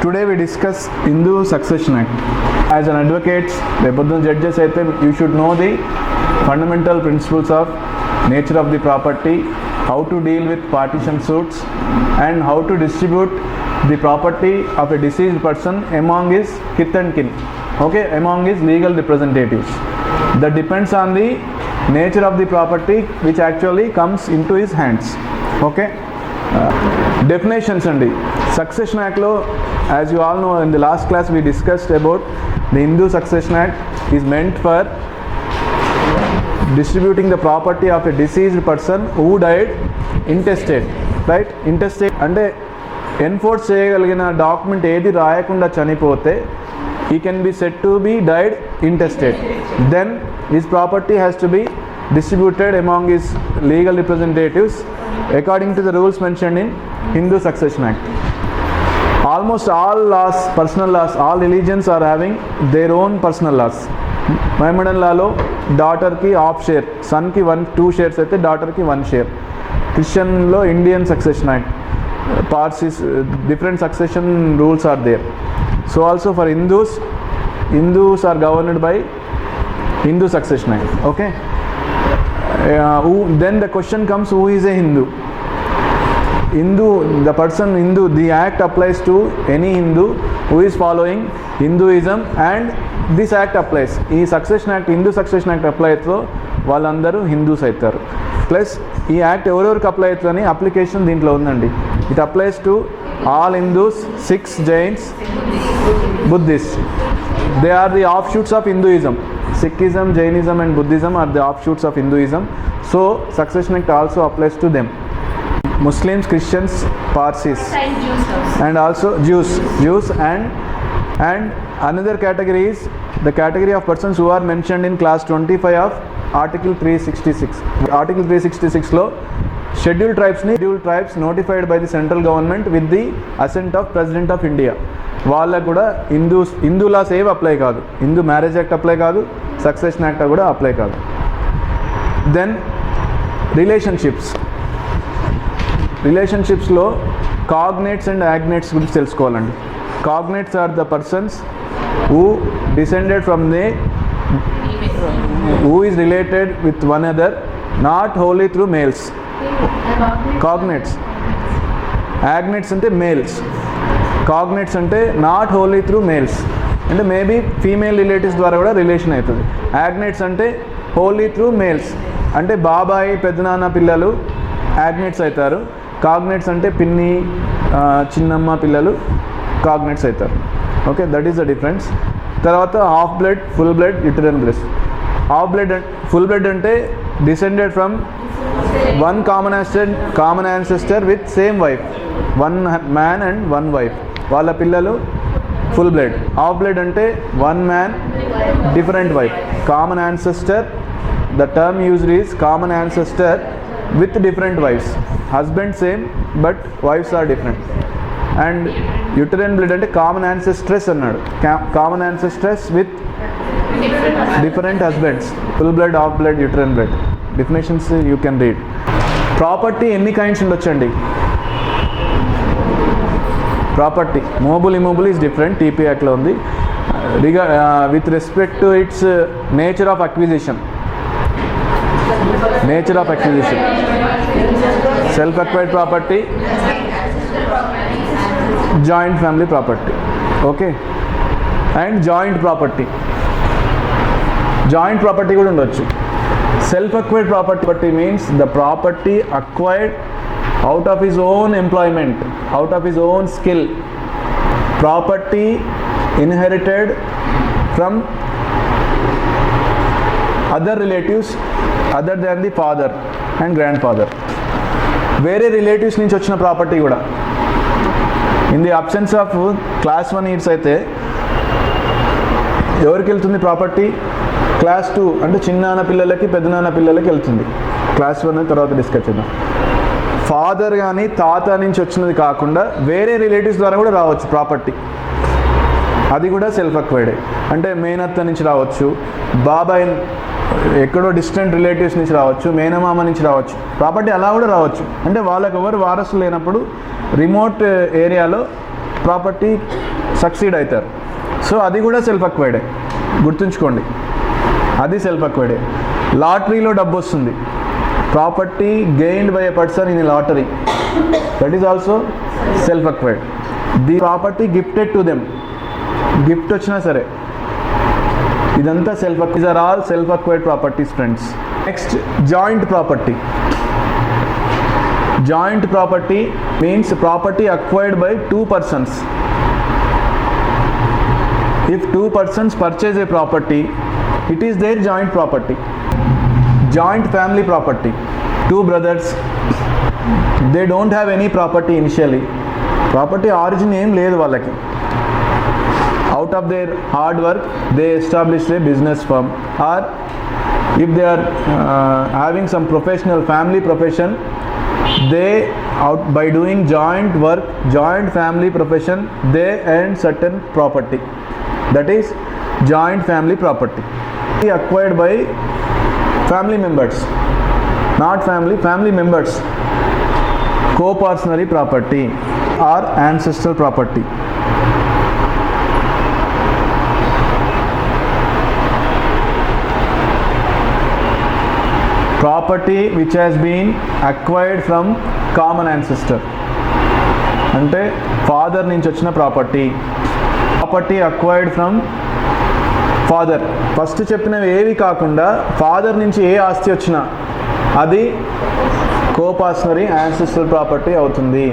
Today we discuss Hindu Succession Act. As an advocates, judges, you should know the fundamental principles of nature of the property, how to deal with partition suits, and how to distribute the property of a deceased person among his kith and kin, among his legal representatives. That depends on the nature of the property which actually comes into his hands. Definitions and Succession Act law, as you all know, in the last class we discussed about the Hindu Succession Act is meant for distributing the property of a deceased person who died intestate, right? Intestate అంటే enforce చేయగలిగిన document ఏది రాయకుండా చనిపోతే he can be said to be died intestate. Then his property has to be distributed among his legal representatives according to the rules mentioned in Hindu Succession Act. Almost all laws, personal laws, all religions are having their own personal laws. Mohammedan law lo daughter ki half share, son ki 2 shares aithe daughter ki 1 share. Christian lo Indian Succession Act, parts is different succession rules are there. So also for Hindus are governed by Hindu Succession Act. Then the question comes, who is a Hindu? The person Hindu, the act applies to any Hindu who is following Hinduism, and this act applies. ఈ succession act Hindu succession act apply అవుతుందో వాళ్ళందరూ Hindus అవుతారు. Plus ఈ act ఎవరెవరికి apply అవుతుందని application దీంట్లో ఉందండి. It applies to all Hindus, Sikhs, Jains, Buddhist. They are the offshoots of Hinduism. Sikhism, Jainism and Buddhism are the offshoots of Hinduism. So Succession Act also applies to them. Muslims, Christians, Parsis, and also Jews and another category is the category of persons who are mentioned in class 25 of Article 366. Article 366 lo scheduled tribes notified by the central government with the assent of President of India. వాళ్ళకు కూడా Hindu loss ఏవి apply కాదు, Hindu marriage act apply కాదు, succession act కూడా apply కాదు. Then రిలేషన్షిప్స్లో cognates and agnates గురించి తెలుసుకోవాలండి. Cognates are the persons who descended from who is related with one another, not wholly through males. Cognates. Agnates ante males. Cognates ante not wholly through males, అంటే maybe female relatives ద్వారా కూడా relation అవుతుంది. యాగ్నేట్స్ అంటే wholly through males, అంటే బాబాయి పెద్దనాన్న పిల్లలు యాగ్నేట్స్ అవుతారు. కాగ్నేట్స్ అంటే పిన్ని చిన్నమ్మ పిల్లలు కాగ్నేట్స్ అవుతారు. That is the difference. తర్వాత half blood, full blood, uterine blood. Half blood full blood అంటే descended from one common ancestor with same wife, one man and one wife, వాళ్ళ పిల్లలు ఫుల్ బ్లడ్. హాఫ్ బ్లడ్ అంటే one man different wife. Common ancestor, the term used is common ancestor with different wives. Husband same but wives are different. And uterine blood అంటే common ancestress అన్నాడు, common యాన్సెస్ట్రెస్ with different husbands. Full blood, half blood, uterine blood. Definitions you can read. Property ఎన్ని kinds ఉండొచ్చండి? Property movable, immovable is different, TP యాక్ట్లో ఉంది. With respect to its nature of acquisition, self acquired property, joint family property, and joint property కూడా ఉండొచ్చు. Self acquired property means the property acquired out of his own employment, out of his own skill. Property inherited from other relatives other than the father and grandfather. వేరే relatives నుంచి వచ్చిన property కూడా. In the absence of class 1 years అయితే ఎవరికి వెళ్తుంది property? Class 2 అంటే చిన్నాన్న పిల్లలకి పెద్దనాన్న పిల్లలకి వెళ్తుంది. క్లాస్ 1 తర్వాత డిస్కస్ చేద్దాం. ఫాదర్ కానీ తాత నుంచి వచ్చినది కాకుండా వేరే రిలేటివ్స్ ద్వారా కూడా రావచ్చు ప్రాపర్టీ, అది కూడా సెల్ఫ్ అక్వైర్డ్. అంటే మేనత్త నుంచి రావచ్చు, బాబాయ్ ఎక్కడో డిస్టెంట్ రిలేటివ్స్ నుంచి రావచ్చు, మేనమామ నుంచి రావచ్చు, ప్రాపర్టీ అలా కూడా రావచ్చు. అంటే వాళ్ళకి ఎవరు వారసులు లేనప్పుడు రిమోట్ ఏరియాలో ప్రాపర్టీ సక్సీడ్ అవుతారు. సో అది కూడా సెల్ఫ్ అక్వైర్డే, గుర్తుంచుకోండి, అది సెల్ఫ్ అక్వైర్డే. లాటరీలో డబ్బు వస్తుంది, property gained by a person in lottery, that is also self acquired. The property gifted to them, gift వచ్చినా సరే, ఇదంతా self acquired. These are all self acquired properties friends. Next joint property. Joint property means property acquired by two persons. If two persons purchase a property, it is their joint property. Joint family property. Two brothers, they don't have any property initially. Property origin em ledhu vallaki. Out of their hard work, they established a business firm, or if they are having some professional family profession, they out by doing joint work, joint family profession, they earn certain property, that is joint family property acquired by family members, not family members. Co-personary property or ancestral property. Property which has been acquired from common ancestor, అంటే father నుంచి వచ్చిన property. Property acquired from father. First చెప్పినవి ఏవి కాకుండా father నుంచి ఏ ఆస్తి వచ్చినా అది కోపార్సనరీ యాన్సెస్ట్రల్ ప్రాపర్టీ అవుతుంది.